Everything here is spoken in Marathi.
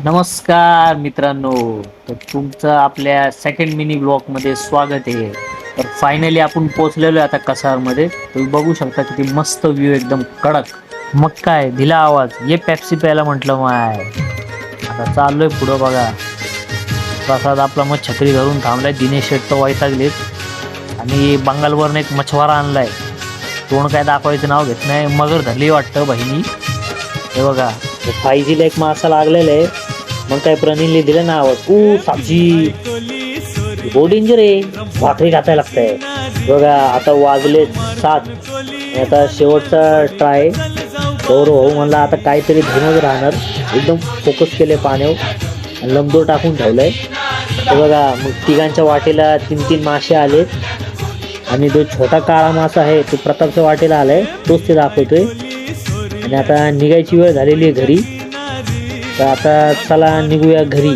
नमस्कार मित्रांनो. तर तुमचं आपल्या सेकंड मिनी ब्लॉग मध्ये स्वागत आहे. तर फायनली आपण पोहोचलेलो आहे आता कसारमध्ये. तुम्ही बघू शकता किती मस्त व्ह्यू, एकदम कडक. मग काय दिला आवाज, ये पेप्सी प्यायला म्हटलं. माय आता चाललोय पुढं बघा. प्रसाद आपला मग छत्री धरून थांबलाय. दिनेश शेट तर वैतागलेत आणि बंगालवरून एक मछवारा आणलाय. तोंड काय दाखवायचं नाव घेत नाही. मगर धरली वाटतं बहिणी. हे बघा, 5G ला एक मासा लागलेला आहे. मग काय प्रणीलने दिलं ना आवाज, साबजी गो डेंजर आहे, भाकरी खायला लागतंय. बघा आता वाजले 7. आता शेवटचा ट्राय. हो म्हणला आता काहीतरी धरूनच राहणार. एकदम फोकस केले पाण्यावर आणि लंबदोर टाकून ठेवलंय. ते बघा, मग तिघांच्या वाटेला 3-3 मासे आलेत आणि जो छोटा काळा मासा आहे तो प्रतापच्या वाटेला आलाय, तोच ते दाखवतोय. आणि आता निघायची वेळ झालेली आहे घरी. तर आता चला निघूया घरी.